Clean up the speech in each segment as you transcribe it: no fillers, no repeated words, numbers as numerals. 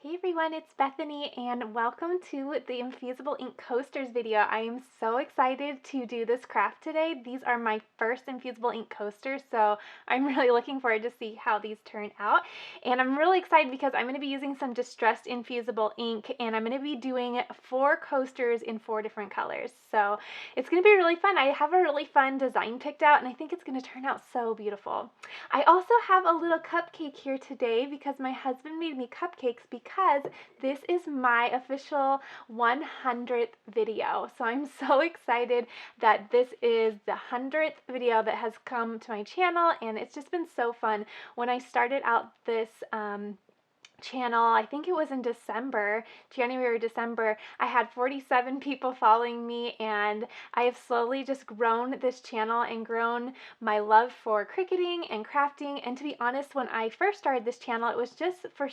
Hey everyone, it's Bethany and welcome to the Infusible Ink Coasters video. I am so excited to do this craft today. These are my first Infusible Ink coasters, so I'm really looking forward to see how these turn out. And I'm really excited because I'm going to be using some distressed infusible ink and I'm going to be doing 4 coasters in 4 different colors. So it's going to be really fun. I have a really fun design picked out and I think it's going to turn out so beautiful. I also have a little cupcake here today because my husband made me cupcakes because this is my official 100th video. So I'm so excited that this is the 100th video that has come to my channel, and it's just been so fun. When I started out this channel, I think it was in December, January or December, I had 47 people following me, and I have slowly just grown this channel and grown my love for cricketing and crafting. And to be honest, when I first started this channel, it was just for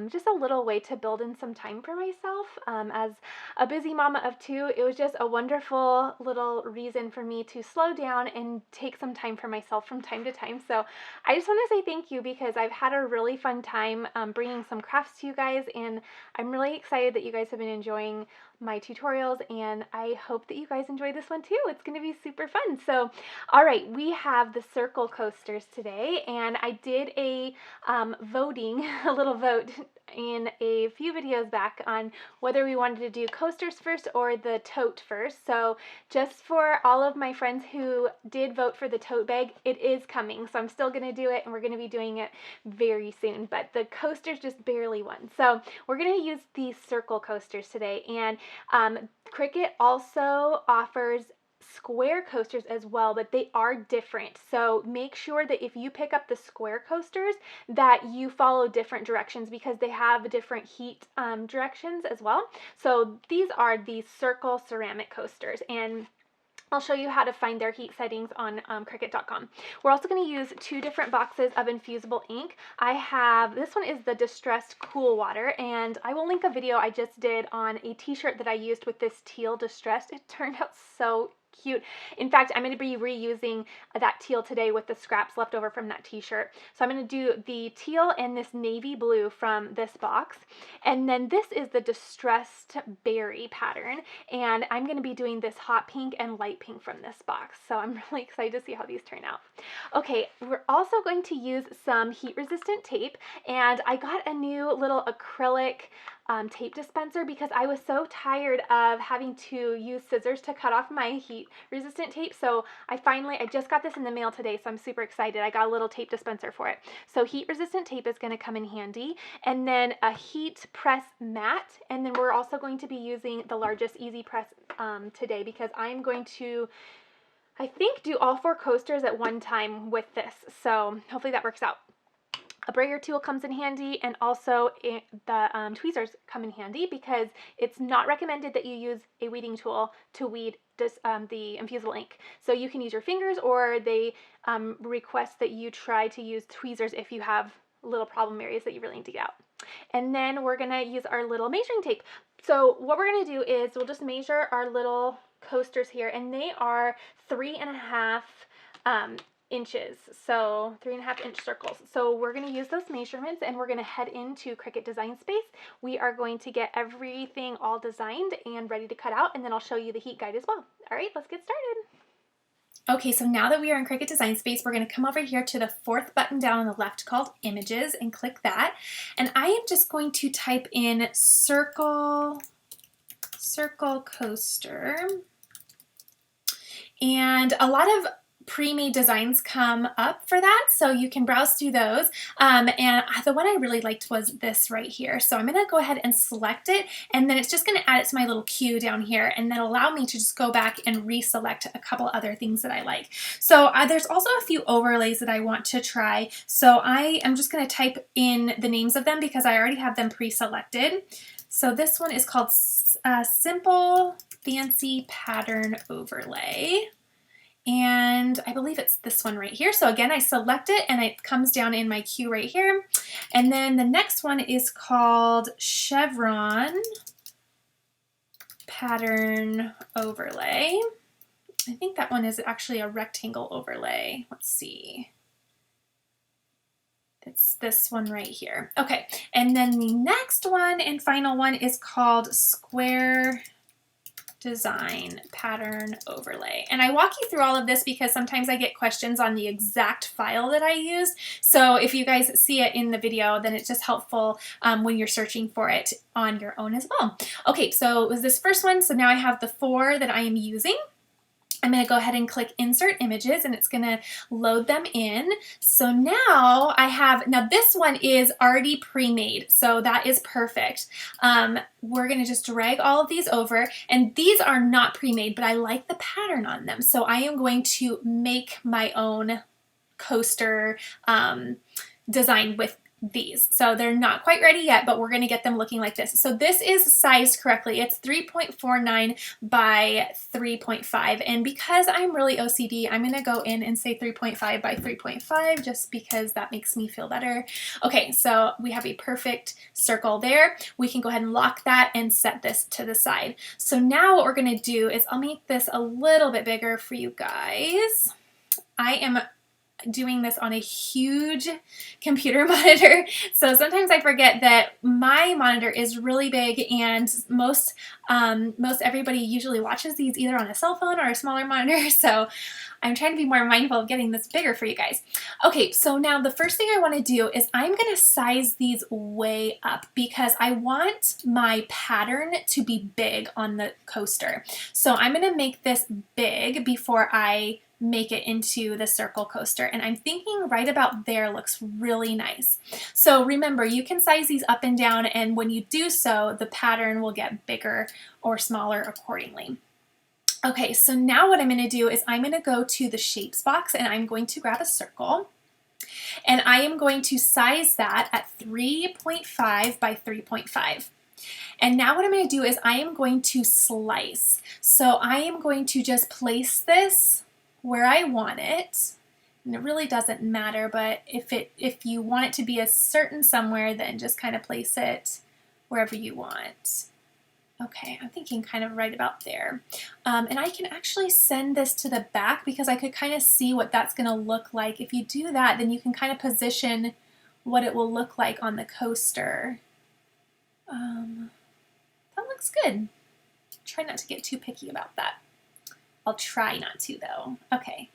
just a little way to build in some time for myself. As a busy mama of 2, it was just a wonderful little reason for me to slow down and take some time for myself from time to time. So I just want to say thank you because I've had a really fun time bringing some crafts to you guys, and I'm really excited that you guys have been enjoying my tutorials, and I hope that you guys enjoy this one too. It's going to be super fun. So, all right, we have the circle coasters today, and I did a voting, a little vote in a few videos back on whether we wanted to do coasters first or the tote first. So just for all of my friends who did vote for the tote bag, it is coming. So I'm still going to do it, and we're going to be doing it very soon. But the coasters just barely won. So we're going to use these circle coasters today. And Cricut also offers square coasters as well, but they are different. So make sure that if you pick up the square coasters that you follow different directions because they have different heat directions as well. So these are the circle ceramic coasters, and I'll show you how to find their heat settings on Cricut.com. We're also going to use 2 different boxes of infusible ink. This one is the Distressed Cool Water, and I will link a video I just did on a t-shirt that I used with this teal distressed. It turned out so cute. In fact, I'm going to be reusing that teal today with the scraps left over from that t-shirt. So I'm going to do the teal and this navy blue from this box. And then this is the Distressed Berry pattern. And I'm going to be doing this hot pink and light pink from this box. So I'm really excited to see how these turn out. Okay, we're also going to use some heat resistant tape. And I got a new little acrylic tape dispenser because I was so tired of having to use scissors to cut off my heat resistant tape. So I just got this in the mail today, so I'm super excited. I got a little tape dispenser for it. So heat resistant tape is going to come in handy, and then a heat press mat, and then we're also going to be using the largest easy press today because I'm going to, I think, do all 4 coasters at one time with this. So hopefully that works out. A brayer tool comes in handy, and also the tweezers come in handy because it's not recommended that you use a weeding tool to weed the infusible ink. So you can use your fingers, or they request that you try to use tweezers if you have little problem areas that you really need to get out. And then we're going to use our little measuring tape. So what we're going to do is we'll just measure our little coasters here, and they are 3.5 inches, so 3.5 inch circles. So we're going to use those measurements, and we're going to head into Cricut Design Space. We are going to get everything all designed and ready to cut out, and then I'll show you the heat guide as well. All right, let's get started. Okay, so now that we are in Cricut Design Space, we're going to come over here to the 4th button down on the left called Images and click that. And I am just going to type in circle coaster. And a lot of pre-made designs come up for that, so you can browse through those. And the one I really liked was this right here. So I'm going to go ahead and select it, and then it's just going to add it to my little queue down here, and then allow me to just go back and reselect a couple other things that I like. So there's also a few overlays that I want to try. So I am just going to type in the names of them because I already have them pre-selected. So this one is called Simple Fancy Pattern Overlay. And I believe it's this one right here. So again, I select it and it comes down in my queue right here. And then the next one is called Chevron Pattern Overlay. I think that one is actually a rectangle overlay. Let's see. It's this one right here. Okay, and then the next one and final one is called Square Design Pattern Overlay. And I walk you through all of this because sometimes I get questions on the exact file that I used. So if you guys see it in the video, then it's just helpful when you're searching for it on your own as well. Okay, so it was this first one. So now I have the 4 that I am using. I'm going to go ahead and click Insert Images, and it's going to load them in. So now now this one is already pre-made, so that is perfect. We're going to just drag all of these over, and these are not pre-made, but I like the pattern on them. So I am going to make my own coaster design with these. So they're not quite ready yet, but we're going to get them looking like this. So this is sized correctly. It's 3.49 by 3.5. And because I'm really OCD, I'm going to go in and say 3.5 by 3.5 just because that makes me feel better. Okay, so we have a perfect circle there. We can go ahead and lock that and set this to the side. So now what we're going to do is I'll make this a little bit bigger for you guys. I am doing this on a huge computer monitor, so sometimes I forget that my monitor is really big, and most everybody usually watches these either on a cell phone or a smaller monitor, so I'm trying to be more mindful of getting this bigger for you guys. Okay, so now the first thing I want to do is I'm going to size these way up because I want my pattern to be big on the coaster. So I'm going to make this big before I make it into the circle coaster, and I'm thinking right about there looks really nice. So remember, you can size these up and down, and when you do so, the pattern will get bigger or smaller accordingly. Okay, so now what I'm going to do is I'm going to go to the shapes box, and I'm going to grab a circle, and I am going to size that at 3.5 by 3.5. And now what I'm going to do is I am going to slice. So I am going to just place this where I want it, and it really doesn't matter, but if you want it to be a certain somewhere, then just kind of place it wherever you want. Okay, I'm thinking kind of right about there. And I can actually send this to the back because I could kind of see what that's going to look like. If you do that, then you can kind of position what it will look like on the coaster. That looks good. Try not to get too picky about that. I'll try not to though. Okay,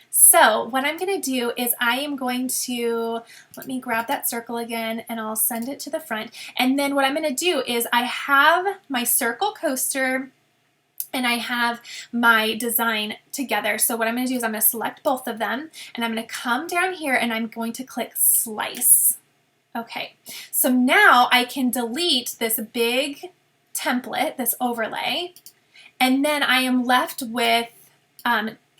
so what I'm going to do is I am going to, let me grab that circle again and I'll send it to the front. And then what I'm going to do is I have my circle coaster and I have my design together. So what I'm going to do is I'm going to select both of them, and I'm going to come down here and I'm going to click Slice. Okay, so now I can delete this big template, this overlay, and then I am left with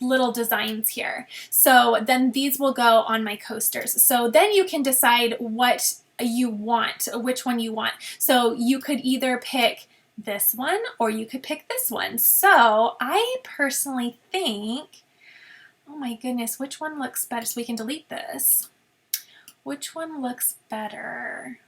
little designs here. So then these will go on my coasters. So then you can decide what you want, which one you want. So you could either pick this one or you could pick this one. So I personally think, oh my goodness, which one looks better? So we can delete this. Which one looks better?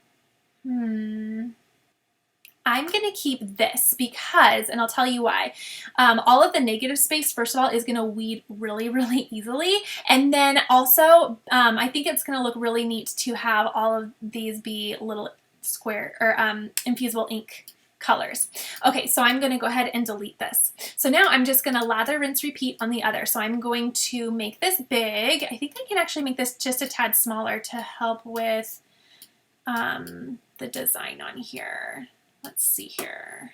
I'm going to keep this because, and I'll tell you why, all of the negative space, first of all, is going to weed really, really easily. And then also, I think it's going to look really neat to have all of these be little square or infusible ink colors. Okay, so I'm going to go ahead and delete this. So now I'm just going to lather, rinse, repeat on the other. So I'm going to make this big. I think I can actually make this just a tad smaller to help with the design on here. Let's see here.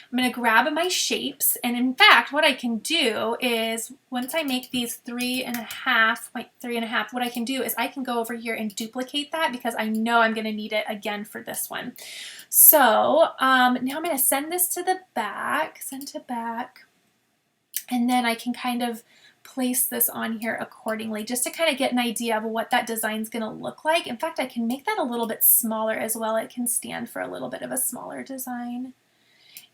I'm going to grab my shapes, and in fact, what I can do is once I make these 3.5, what I can do is I can go over here and duplicate that because I know I'm going to need it again for this one. So now I'm going to send this to the back, send to back, and then I can kind of place this on here accordingly just to kind of get an idea of what that design is going to look like. In fact, I can make that a little bit smaller as well. It can stand for a little bit of a smaller design.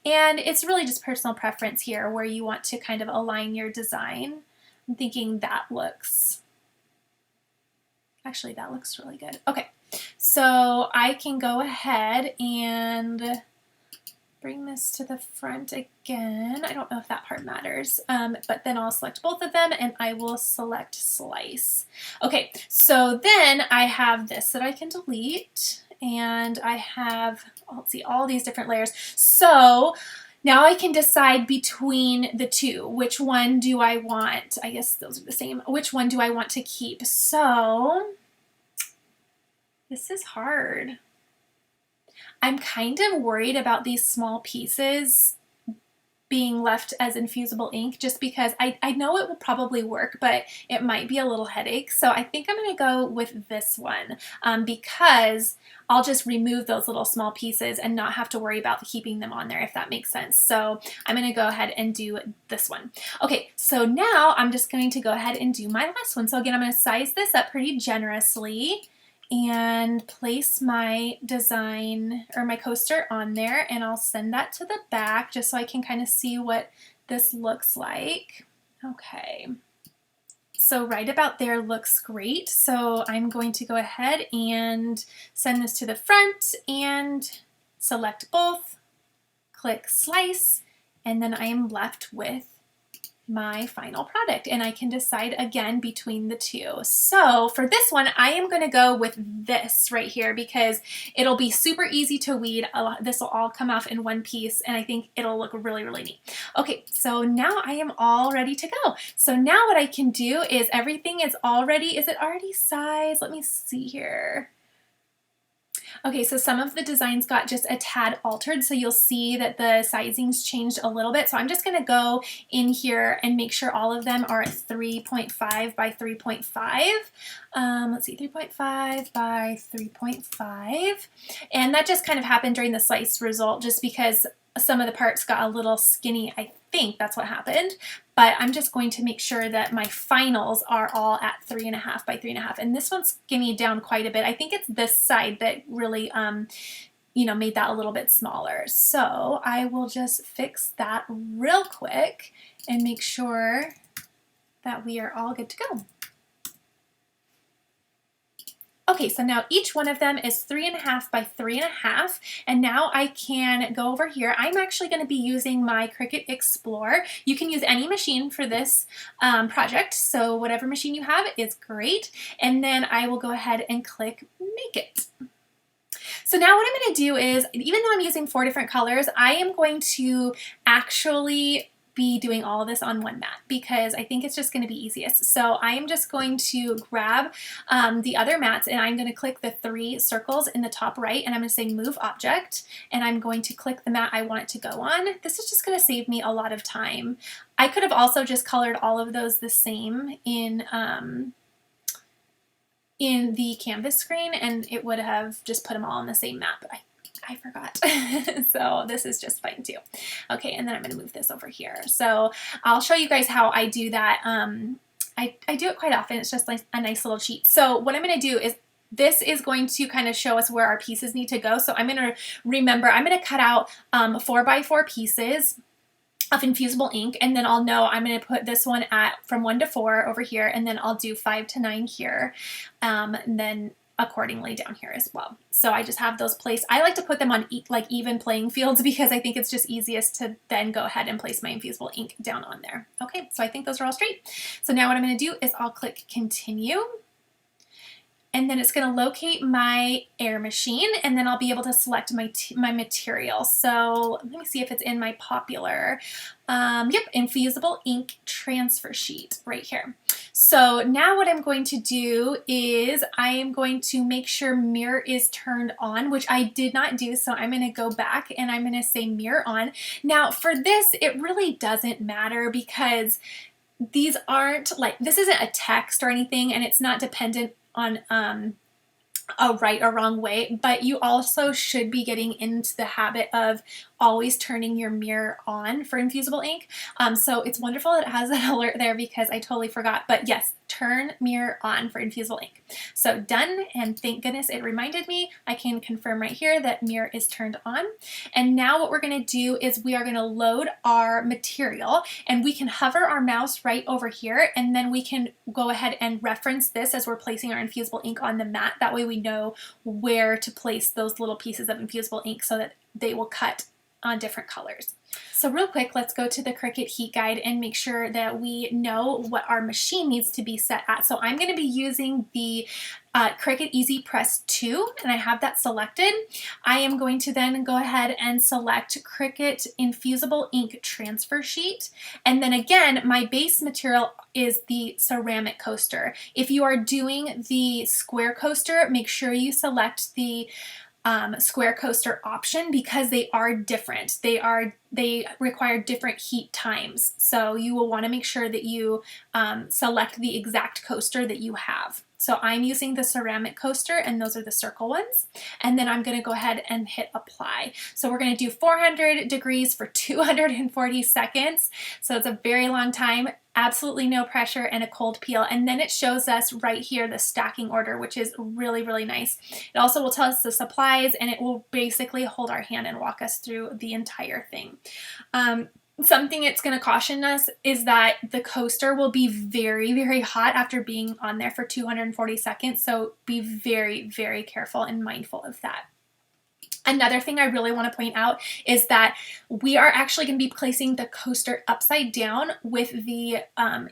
And it's really just personal preference here where you want to kind of align your design. I'm thinking that looks, actually that looks really good. Okay, so I can go ahead and bring this to the front again. I don't know if that part matters, but then I'll select both of them and I will select slice. Okay, so then I have this that I can delete, and I have, let's see, all these different layers. So now I can decide between the two. Which one do I want? I guess those are the same. Which one do I want to keep? So this is hard. I'm kind of worried about these small pieces being left as infusible ink, just because I know it will probably work, but it might be a little headache. So I think I'm going to go with this one, because I'll just remove those little small pieces and not have to worry about keeping them on there, if that makes sense. So I'm going to go ahead and do this one. Okay, so now I'm just going to go ahead and do my last one. So again, I'm going to size this up pretty generously and place my design or my coaster on there, and I'll send that to the back just so I can kind of see what this looks like. Okay, so right about there looks great. So I'm going to go ahead and send this to the front and select both, click slice, and then I am left with my final product, and I can decide again between the two. So for this one, I am going to go with this right here because it'll be super easy to weed. This will all come off in one piece, and I think it'll look really, really neat. Okay, so now I am all ready to go. So now what I can do is everything is already, is it already sized? Let me see here. Okay, so some of the designs got just a tad altered, so you'll see that the sizings changed a little bit. So I'm just gonna go in here and make sure all of them are at 3.5 by 3.5. Let's see, 3.5 by 3.5. And that just kind of happened during the slice result just because some of the parts got a little skinny. I think that's what happened, but I'm just going to make sure that my finals are all at 3.5 by 3.5. And this one's skinnied down quite a bit. I think it's this side that really, you know, made that a little bit smaller. So I will just fix that real quick and make sure that we are all good to go. Okay, so now each one of them is 3.5 by 3.5, and now I can go over here. I'm actually going to be using my Cricut Explore. You can use any machine for this project, so whatever machine you have is great. And then I will go ahead and click Make It. So now what I'm going to do is, even though I'm using 4 different colors, I am going to actually be doing all of this on one mat because I think it's just going to be easiest. So I am just going to grab the other mats, and I'm going to click the 3 circles in the top right, and I'm going to say Move Object, and I'm going to click the mat I want it to go on. This is just going to save me a lot of time. I could have also just colored all of those the same in the canvas screen, and it would have just put them all on the same mat, but I forgot. So this is just fine too. Okay, and then I'm going to move this over here. So I'll show you guys how I do that. I do it quite often. It's just like a nice little cheat. So what I'm going to do is, this is going to kind of show us where our pieces need to go. So I'm going to remember, I'm going to cut out 4 by 4 pieces of infusible ink, and then I'll know I'm going to put this one at from 1 to 4 over here, and then I'll do 5 to 9 here, and then accordingly down here as well. So I just have those placed. I like to put them on like even playing fields because I think it's just easiest to then go ahead and place my infusible ink down on there. Okay, so I think those are all straight. So now what I'm going to do is I'll click Continue, and then it's going to locate my air machine, and then I'll be able to select my material. So let me see if it's in my popular, yep, Infusible Ink Transfer Sheet right here. So now what I'm going to do is I am going to make sure mirror is turned on, which I did not do. So I'm going to go back and I'm going to say mirror on. Now for this, it really doesn't matter because these aren't like, this isn't a text or anything, and it's not dependent on a right or wrong way, but you also should be getting into the habit of always turning your mirror on for infusible ink. So it's wonderful that it has that alert there because I totally forgot, but yes, turn mirror on for infusible ink. So done, and thank goodness it reminded me. I can confirm right here that mirror is turned on. And now what we're going to do is we are going to load our material, and we can hover our mouse right over here, and then we can go ahead and reference this as we're placing our infusible ink on the mat. That way we know where to place those little pieces of infusible ink so that they will cut on different colors. So real quick, let's go to the Cricut Heat Guide and make sure that we know what our machine needs to be set at. So I'm going to be using the Cricut Easy Press 2, and I have that selected. I am going to then go ahead and select Cricut Infusible Ink Transfer Sheet. And then again, my base material is the ceramic coaster. If you are doing the square coaster, make sure you select the square coaster option because they are different. They require different heat times. So you will want to make sure that you select the exact coaster that you have. So I'm using the ceramic coaster, and those are the circle ones. And then I'm going to go ahead and hit apply. So we're going to do 400 degrees for 240 seconds. So it's a very long time. Absolutely no pressure and a cold peel. And then it shows us right here the stacking order, which is really, really nice. It also will tell us the supplies, and it will basically hold our hand and walk us through the entire thing. Something it's going to caution us is that the coaster will be very, very hot after being on there for 240 seconds. So be very, very careful and mindful of that. Another thing I really want to point out is that we are actually going to be placing the coaster upside down with the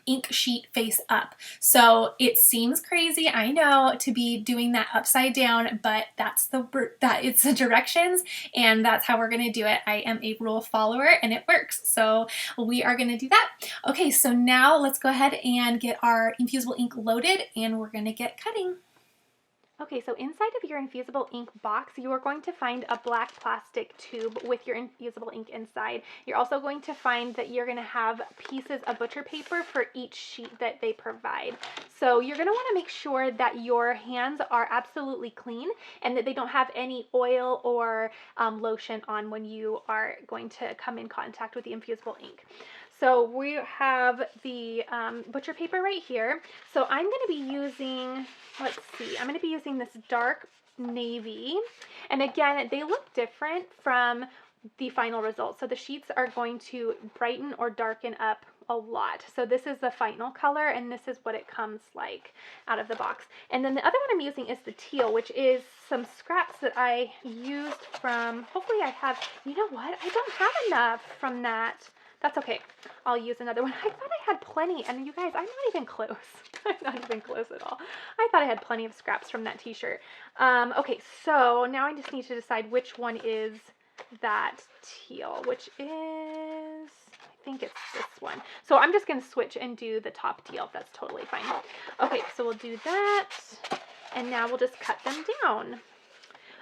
ink sheet face up. So it seems crazy, I know, to be doing that upside down, but it's the directions, and that's how we're going to do it. I am a rule follower, and it works. So we are going to do that. Okay, so now let's go ahead and get our infusible ink loaded, and we're going to get cutting. Okay, so inside of your infusible ink box, you are going to find a black plastic tube with your infusible ink inside. You're also going to find that you're going to have pieces of butcher paper for each sheet that they provide. So you're going to want to make sure that your hands are absolutely clean and that they don't have any oil or lotion on when you are going to come in contact with the infusible ink. So we have the butcher paper right here. So I'm going to be using, let's see, I'm going to be using this dark navy. And again, they look different from the final result. So the sheets are going to brighten or darken up a lot. So this is the final color, and this is what it comes like out of the box. And then the other one I'm using is the teal, which is some scraps that I used from, hopefully I have, you know what? I don't have enough from that. That's okay. I'll use another one. I thought I had plenty, and you guys, I'm not even close. I'm not even close at all. I thought I had plenty of scraps from that t-shirt. Okay, so now I just need to decide which one is that teal, which is, I think it's this one. So I'm just going to switch and do the top teal, if that's totally fine. Okay, so we'll do that, and now we'll just cut them down.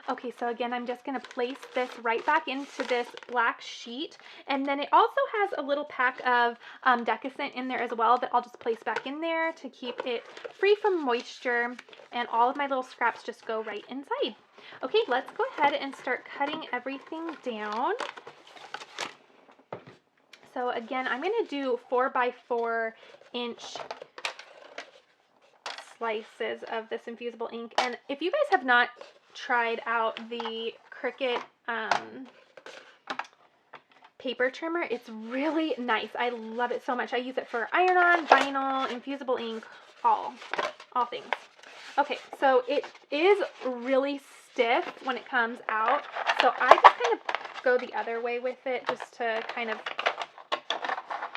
Okay, so again, I'm just going to place this right back into this black sheet, and then it also has a little pack of decusant in there as well that I'll just place back in there to keep it free from moisture, and all of my little scraps just go right inside. Okay, let's go ahead and start cutting everything down. So again, I'm going to do 4x4 inch slices of this infusible ink, and if you guys have not tried out the Cricut paper trimmer, it's really nice. I love it so much. I use it for iron-on, vinyl, infusible ink, all things. Okay, so it is really stiff when it comes out, so I just kind of go the other way with it just to kind of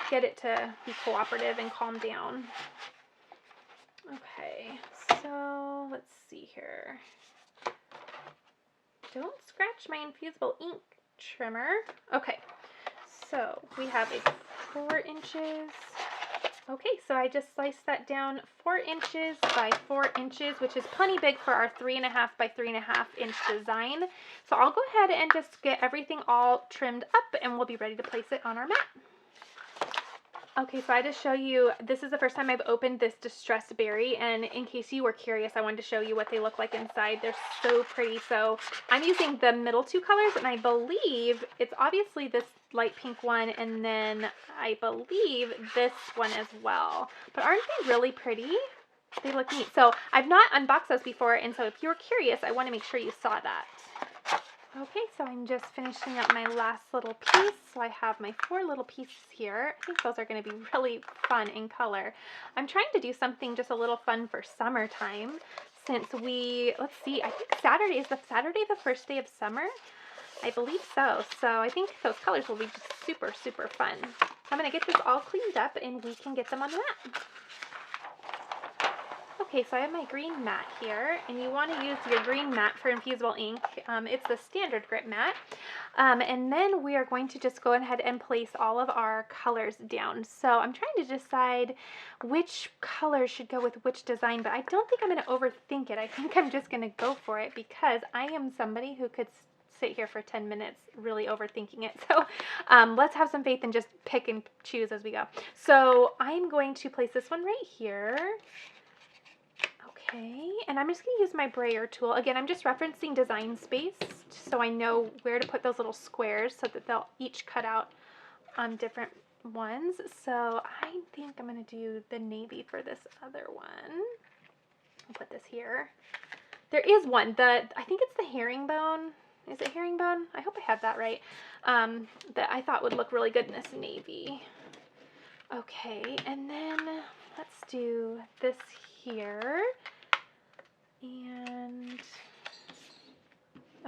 get it to be cooperative and calm down. Okay, so let's see here. Don't scratch my infusible ink trimmer. Okay, so we have a 4 inches. Okay, so I just sliced that down 4 inches by 4 inches, which is plenty big for our 3.5 by 3.5 inch design. So I'll go ahead and just get everything all trimmed up, and we'll be ready to place it on our mat. Okay, so I just show you, this is the first time I've opened this distressed berry, and in case you were curious, I wanted to show you what they look like inside. They're so pretty. So I'm using the middle two colors, and I believe it's obviously this light pink one, and then I believe this one as well. But aren't they really pretty? They look neat. So I've not unboxed those before, and so if you're curious, I want to make sure you saw that. Okay, so I'm just finishing up my last little piece. So I have my 4 little pieces here. I think those are going to be really fun in color. I'm trying to do something just a little fun for summertime since let's see, I think Saturday the first day of summer. I believe so. So I think those colors will be just super, super fun. I'm going to get this all cleaned up and we can get them on the mat. Okay, so I have my green mat here, and you want to use your green mat for infusible ink. It's the standard grip mat. And then we are going to just go ahead and place all of our colors down. So I'm trying to decide which colors should go with which design, but I don't think I'm going to overthink it. I think I'm just going to go for it because I am somebody who could sit here for 10 minutes really overthinking it. So let's have some faith and just pick and choose as we go. So I'm going to place this one right here. Okay, and I'm just going to use my brayer tool. Again, I'm just referencing Design Space so I know where to put those little squares so that they'll each cut out on different ones. So I think I'm going to do the navy for this other one. I'll put this here. There is one, I think it's the herringbone. Is it herringbone? I hope I have that right. That I thought would look really good in this navy. Okay, and then let's do this here. And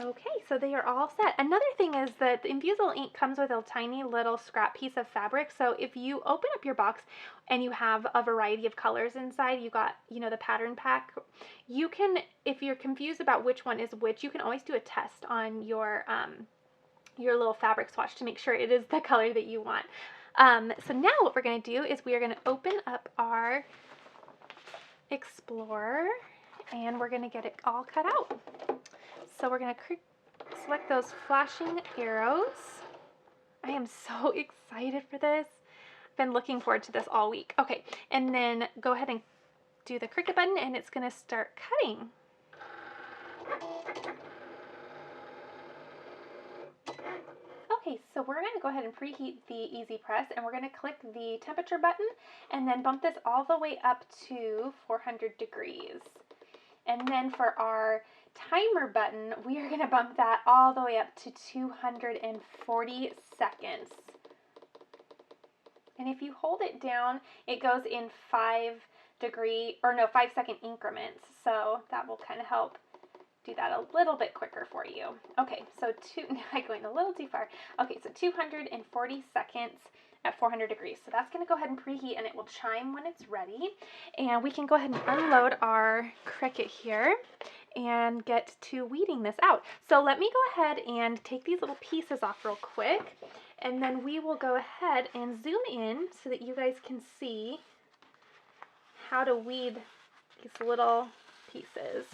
okay, so they are all set. Another thing is that the infusible ink comes with a tiny little scrap piece of fabric. So if you open up your box and you have a variety of colors inside, you got, you know, the pattern pack, you can, if you're confused about which one is which, you can always do a test on your little fabric swatch to make sure it is the color that you want. So now what we're going to do is we are going to open up our Explorer and we're going to get it all cut out. So we're going to select those flashing arrows. I am so excited for this. I've been looking forward to this all week. Okay, and then go ahead and do the Cricut button and it's going to start cutting. Okay, so we're going to go ahead and preheat the Easy Press and we're going to click the temperature button and then bump this all the way up to 400 degrees. And then for our timer button, we are going to bump that all the way up to 240 seconds. And if you hold it down, it goes in 5-second increments. So that will kind of help do that a little bit quicker for you. Okay, so I'm going a little too far. Okay, so 240 seconds at 400 degrees. So that's going to go ahead and preheat and it will chime when it's ready. And we can go ahead and unload our Cricut here and get to weeding this out. So let me go ahead and take these little pieces off real quick. And then we will go ahead and zoom in so that you guys can see how to weed these little pieces.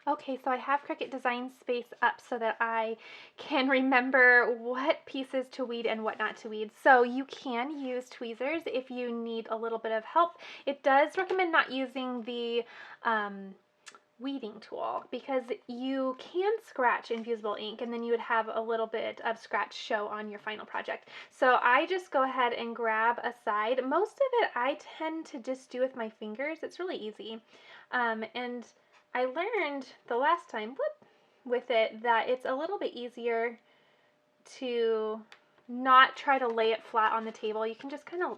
Okay, so I have Cricut Design Space up so that I can remember what pieces to weed and what not to weed. So you can use tweezers if you need a little bit of help. It does recommend not using the weeding tool because you can scratch infusible ink and then you would have a little bit of scratch show on your final project. So I just go ahead and grab a side. Most of it I tend to just do with my fingers. It's really easy. And I learned the last time with it that it's a little bit easier to not try to lay it flat on the table. You can just kind of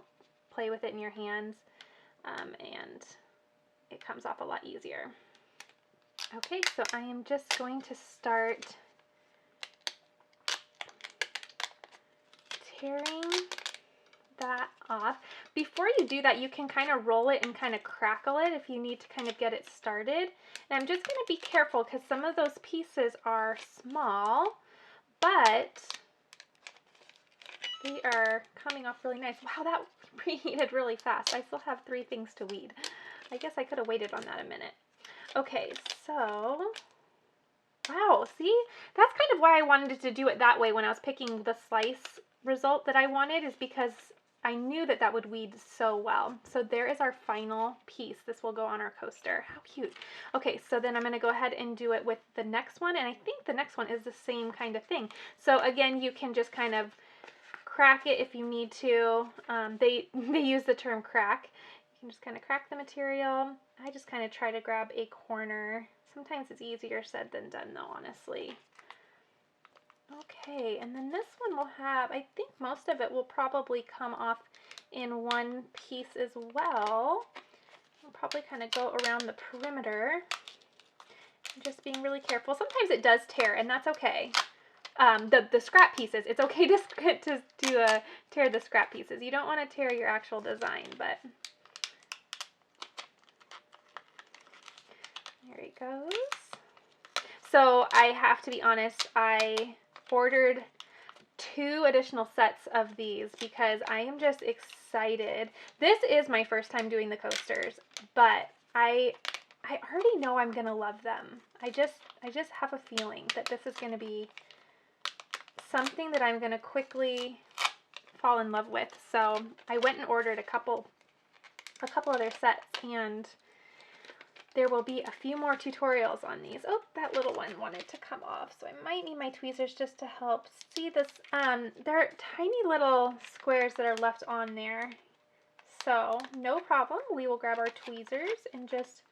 play with it in your hands and it comes off a lot easier. Okay, so I am just going to start tearing that off. Before you do that, you can kind of roll it and kind of crackle it if you need to kind of get it started. And I'm just going to be careful because some of those pieces are small, but they are coming off really nice. Wow, that preheated really fast. I still have 3 things to weed. I guess I could have waited on that a minute. Okay, so wow, see? That's kind of why I wanted to do it that way when I was picking the slice result that I wanted, is because I knew that that would weed so well. So there is our final piece. This will go on our coaster. How cute. Okay, so then I'm going to go ahead and do it with the next one, and I think the next one is the same kind of thing. So again, you can just kind of crack it if you need to. They use the term crack. You can just kind of crack the material. I just kind of try to grab a corner. Sometimes it's easier said than done though, honestly. Okay, and then this one will have, I think most of it will probably come off in one piece as well. I'll probably kind of go around the perimeter Just being really careful. Sometimes it does tear, and that's okay. The scrap pieces. It's okay to tear the scrap pieces. You don't want to tear your actual design, but there it goes. So I have to be honest, I ordered 2 additional sets of these because I am just excited. This is my first time doing the coasters, but I already know I'm gonna love them. I just have a feeling that this is gonna be something that I'm gonna quickly fall in love with. So I went and ordered a couple other sets, and there will be a few more tutorials on these. Oh, that little one wanted to come off, so I might need my tweezers just to help. See this? There are tiny little squares that are left on there. So no problem. We will grab our tweezers and just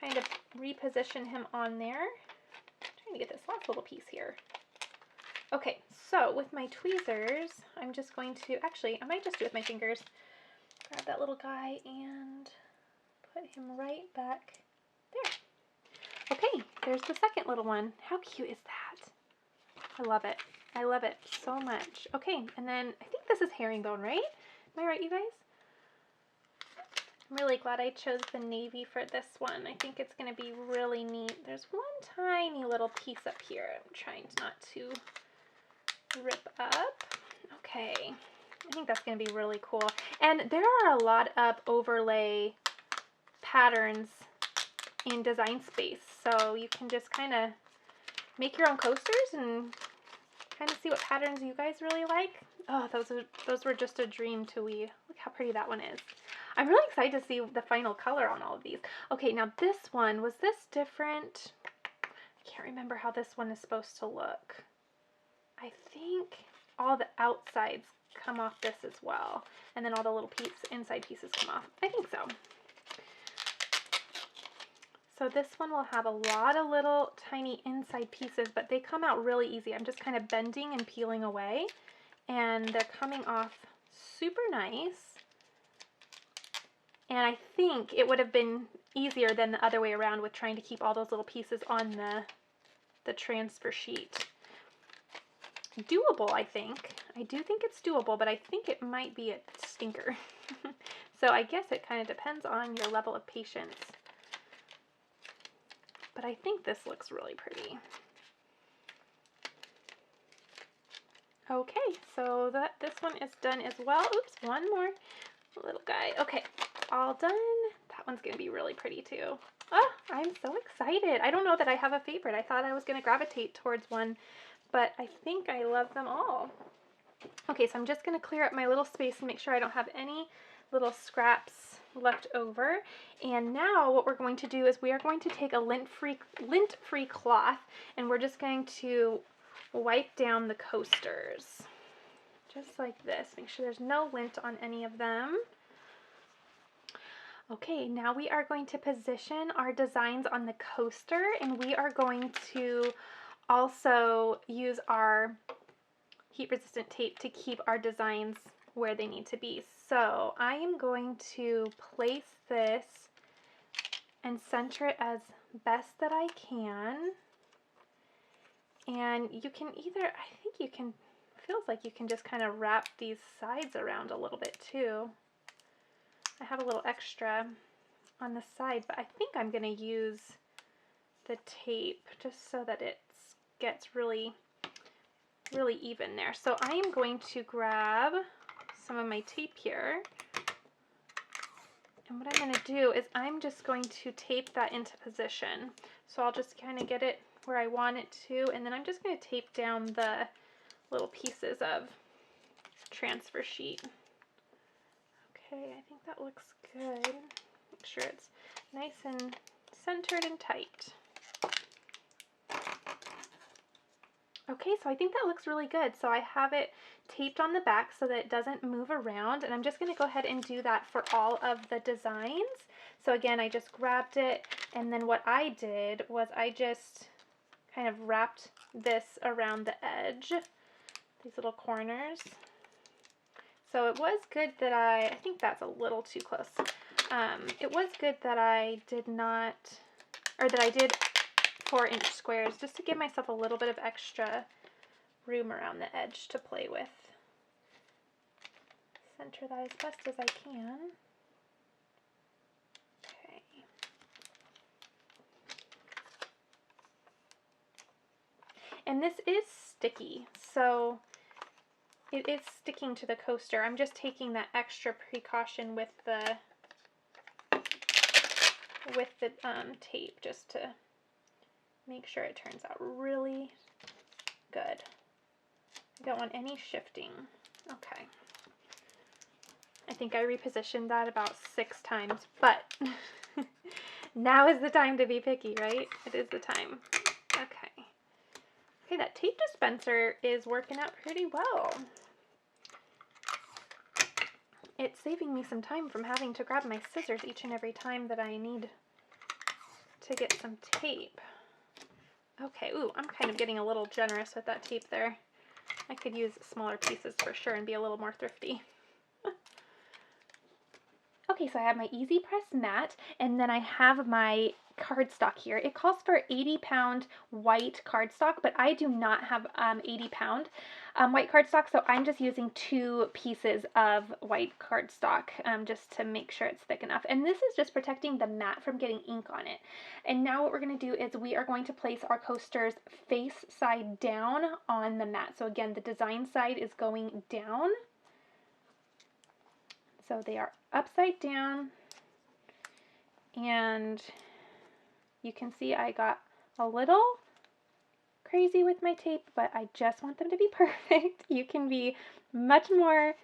kind of reposition him on there. I'm trying to get this last little piece here. Okay, so with my tweezers, I'm just going to, actually, I might just do it with my fingers. Grab that little guy and put him right back there. Okay, there's the second little one. How cute is that? I love it. I love it so much. Okay, and then I think this is herringbone, right? Am I right, you guys? I'm really glad I chose the navy for this one. I think it's going to be really neat. There's one tiny little piece up here. I'm trying not to rip up. Okay, I think that's going to be really cool. And there are a lot of overlay patterns in Design Space, so you can just kind of make your own coasters and kind of see what patterns you guys really like. Oh, those were just a dream to weave. Look how pretty that one is. I'm really excited to see the final color on all of these. Okay, now this one, was this different? I can't remember how this one is supposed to look. I think all the outsides come off this as well, and then all the little inside pieces come off. I think so. So this one will have a lot of little tiny inside pieces, but they come out really easy. I'm just kind of bending and peeling away, and they're coming off super nice. And I think it would have been easier than the other way around with trying to keep all those little pieces on the transfer sheet. Doable, I think. I do think it's doable, but I think it might be a stinker. So I guess it kind of depends on your level of patience. But I think this looks really pretty. Okay, so this one is done as well. Oops, one more little guy. Okay, all done. That one's going to be really pretty too. Oh, I'm so excited. I don't know that I have a favorite. I thought I was going to gravitate towards one, but I think I love them all. Okay, so I'm just going to clear up my little space and make sure I don't have any little scraps left over. And now what we're going to do is we are going to take a lint-free cloth, and we're just going to wipe down the coasters. Just like this. Make sure there's no lint on any of them. Okay, now we are going to position our designs on the coaster, and we are going to also use our heat-resistant tape to keep our designs where they need to be. So I am going to place this and center it as best that I can. And you can either, I think you can, feels like you can just kind of wrap these sides around a little bit too. I have a little extra on the side, but I think I'm going to use the tape just so that it gets really even there. So I am going to grab some of my tape here, and what I'm going to do is I'm just going to tape that into position. So I'll just kind of get it where I want it to, and then I'm just going to tape down the little pieces of transfer sheet. Okay, I think that looks good. Make sure it's nice and centered and tight. Okay, so I think that looks really good. So I have it taped on the back so that it doesn't move around, and I'm just going to go ahead and do that for all of the designs. So again, I just grabbed it, and then what I did was I just kind of wrapped this around the edge, these little corners. So it was good that I think that's a little too close. It was good that I did not, or that I did 4-inch squares just to give myself a little bit of extra room around the edge to play with. Center that as best as I can. Okay. And this is sticky, so it is sticking to the coaster. I'm just taking that extra precaution with the tape just to make sure it turns out really good. I don't want any shifting. Okay. I think I repositioned that about 6 times, but now is the time to be picky, right? It is the time. Okay. Okay, that tape dispenser is working out pretty well. It's saving me some time from having to grab my scissors each and every time that I need to get some tape. Okay, ooh, I'm kind of getting a little generous with that tape there. I could use smaller pieces for sure and be a little more thrifty. Okay, so I have my Easy Press mat, and then I have my cardstock here. It calls for 80-pound white cardstock, but I do not have 80-pound white cardstock, so I'm just using 2 pieces of white cardstock just to make sure it's thick enough. And this is just protecting the mat from getting ink on it. And now what we're going to do is we are going to place our coasters face side down on the mat. So again, the design side is going down. So they are upside down, and you can see I got a little crazy with my tape, but I just want them to be perfect. You can be much more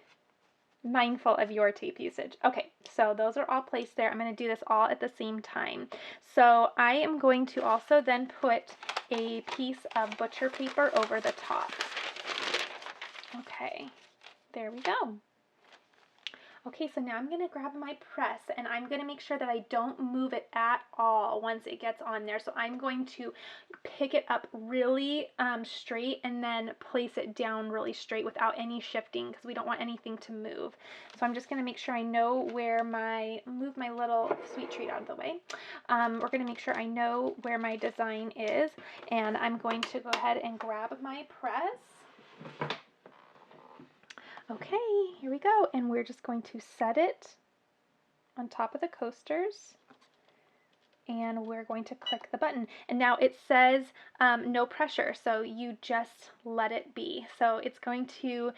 mindful of your tape usage. Okay, so those are all placed there. I'm going to do this all at the same time. So I am going to also then put a piece of butcher paper over the top. Okay, there we go. Okay, so now I'm going to grab my press, and I'm going to make sure that I don't move it at all once it gets on there. So I'm going to pick it up really straight and then place it down really straight without any shifting because we don't want anything to move. So I'm just going to make sure I know where move my little sweet treat out of the way. We're going to make sure I know where my design is, and I'm going to go ahead and grab my press. Okay, here we go, and we're just going to set it on top of the coasters, and we're going to click the button. And now it says no pressure, so you just let it be. So it's going to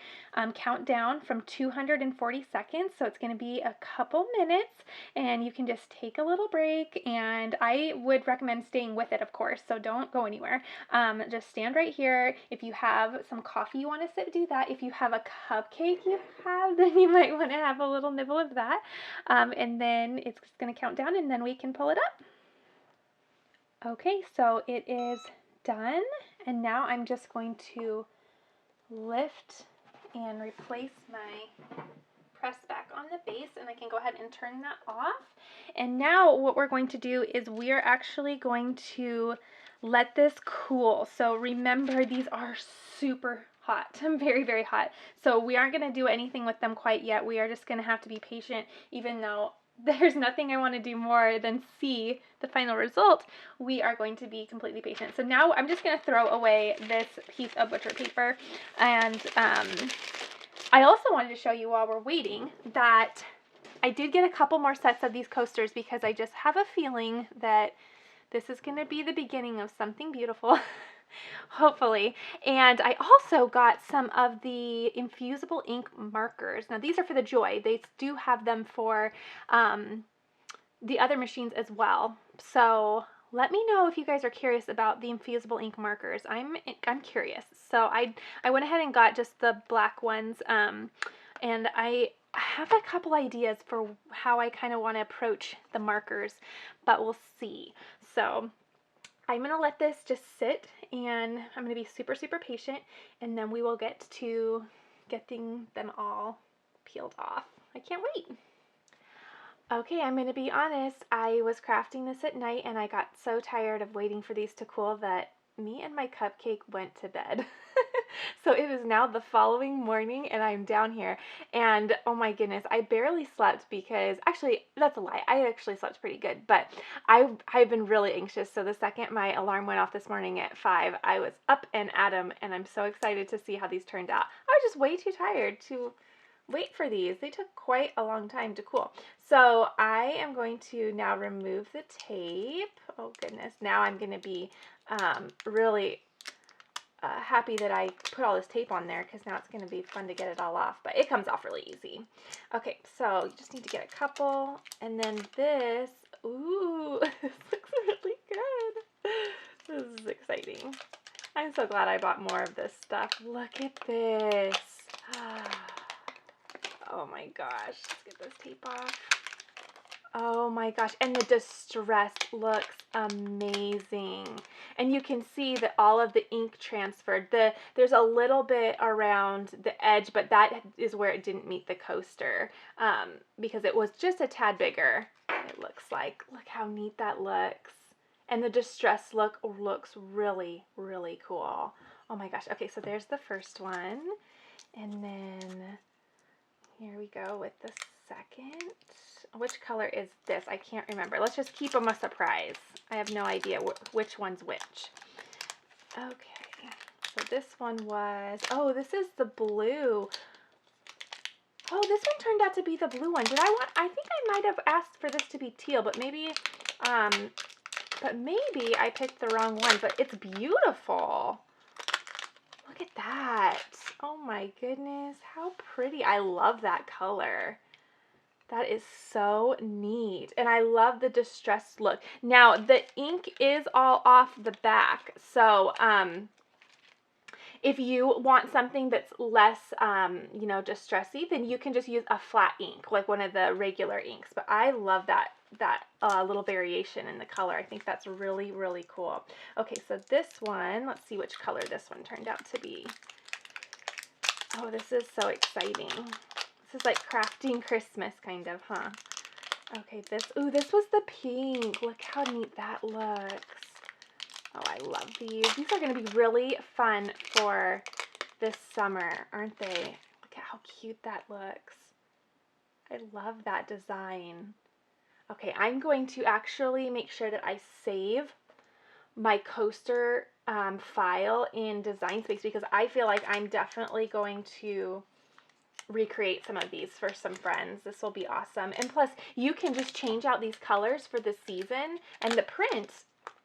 count down from 240 seconds, so it's going to be a couple minutes, and you can just take a little break, and I would recommend staying with it, of course, so don't go anywhere. Just stand right here. If you have some coffee you want to sip, do that. If you have a cupcake then you might want to have a little nibble of that. And then it's just going to count down, and then we can pull it up. Okay, so it is done, and now I'm just going to lift and replace my press back on the base, and I can go ahead and turn that off. And now what we're going to do is we're actually going to let this cool. So remember, these are super hot, very, very hot. So we aren't going to do anything with them quite yet. We are just going to have to be patient, even though there's nothing I want to do more than see the final result. We are going to be completely patient. So now I'm just going to throw away this piece of butcher paper. And I also wanted to show you while we're waiting that I did get a couple more sets of these coasters because I just have a feeling that this is going to be the beginning of something beautiful. Hopefully. And I also got some of the Infusible Ink markers. Now these are for the Joy. They do have them for the other machines as well. So let me know if you guys are curious about the Infusible Ink markers. I'm curious. So I went ahead and got just the black ones, and I have a couple ideas for how I kind of want to approach the markers, but we'll see. So I'm going to let this just sit, and I'm going to be super, super patient, and then we will get to getting them all peeled off. I can't wait. Okay, I'm going to be honest. I was crafting this at night, and I got so tired of waiting for these to cool that me and my cupcake went to bed. So it is now the following morning and I'm down here, and oh my goodness, I barely slept because, actually, that's a lie. I actually slept pretty good, but I've been really anxious. So the second my alarm went off this morning at 5, I was up and at 'em, and I'm so excited to see how these turned out. I was just way too tired to wait for these. They took quite a long time to cool. So I am going to now remove the tape. Oh goodness, now I'm going to be really happy that I put all this tape on there, because now it's going to be fun to get it all off, but it comes off really easy. Okay, so you just need to get a couple, and then this, ooh, this looks really good. This is exciting. I'm so glad I bought more of this stuff. Look at this. Oh my gosh, let's get this tape off. Oh my gosh, and the distress looks amazing. And you can see that all of the ink transferred. There's a little bit around the edge, but that is where it didn't meet the coaster, because it was just a tad bigger, it looks like. Look how neat that looks. And the distress look looks really, really cool. Oh my gosh. Okay, so there's the first one. And then here we go with the second. Which color is this? I can't remember. Let's just keep them a surprise. I have no idea which one's which. Okay, so this one was, oh, this is the blue. Oh, this one turned out to be the blue one. I think I might have asked for this to be teal, but maybe I picked the wrong one, but it's beautiful. Look at that. Oh my goodness, how pretty. I love that color. That is so neat. And I love the distressed look. Now, the ink is all off the back. So, if you want something that's less, distressy, then you can just use a flat ink, like one of the regular inks. But I love that little variation in the color. I think that's really, really cool. Okay, so this one, let's see which color this one turned out to be. Oh, this is so exciting. This is like crafting Christmas kind of, huh? Okay, this was the pink. Look how neat that looks. Oh, I love these. These are going to be really fun for this summer, aren't they? Look at how cute that looks. I love that design. Okay, I'm going to actually make sure that I save my coaster file in Design Space, because I feel like I'm definitely going to recreate some of these for some friends. This will be awesome. And plus, you can just change out these colors for the season, and the print,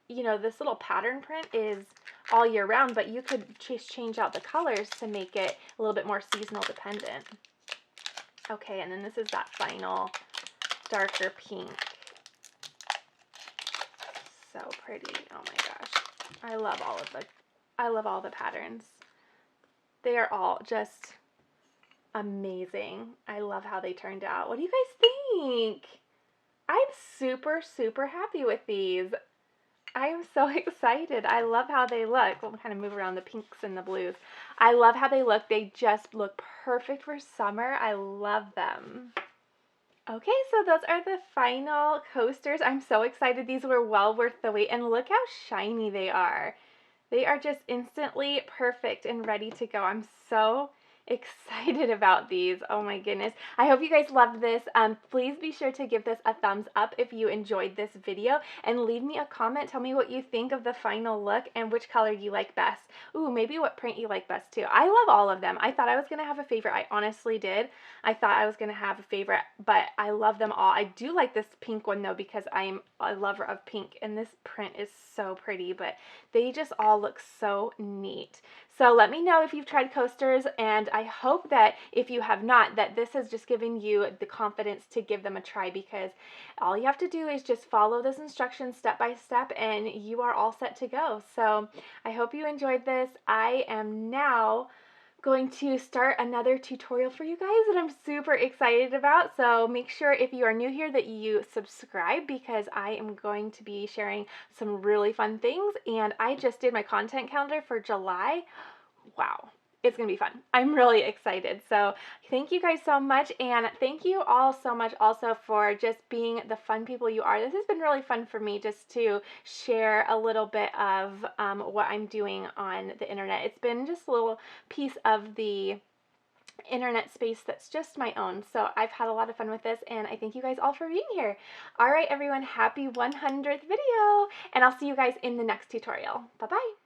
this little pattern print is all year round, but you could just change out the colors to make it a little bit more seasonal dependent. Okay, and then this is that final darker pink. So pretty. Oh my gosh. I love all the patterns. They are all just amazing. I love how they turned out. What do you guys think? I'm super, super happy with these. I am so excited. I love how they look. We'll kind of move around the pinks and the blues. I love how they look. They just look perfect for summer. I love them. Okay, so those are the final coasters. I'm so excited. These were well worth the wait, and look how shiny they are. They are just instantly perfect and ready to go. I'm so excited about these. Oh my goodness. I hope you guys loved this. Please be sure to give this a thumbs up if you enjoyed this video, and leave me a comment. Tell me what you think of the final look and which color you like best. Ooh, maybe what print you like best too. I love all of them. I thought I was going to have a favorite. I honestly did. I thought I was going to have a favorite, but I love them all. I do like this pink one though, because I am a lover of pink, and this print is so pretty, but they just all look so neat. So let me know if you've tried coasters, and I hope that if you have not, that this has just given you the confidence to give them a try, because all you have to do is just follow those instructions step by step and you are all set to go. So I hope you enjoyed this. I am now going to start another tutorial for you guys that I'm super excited about. So make sure if you are new here that you subscribe, because I am going to be sharing some really fun things. And I just did my content calendar for July. Wow. it's gonna be fun. I'm really excited. So thank you guys so much, and thank you all so much also for just being the fun people you are. This has been really fun for me just to share a little bit of what I'm doing on the internet. It's been just a little piece of the internet space that's just my own. So I've had a lot of fun with this, and I thank you guys all for being here. All right, everyone, happy 100th video, and I'll see you guys in the next tutorial. Bye-bye.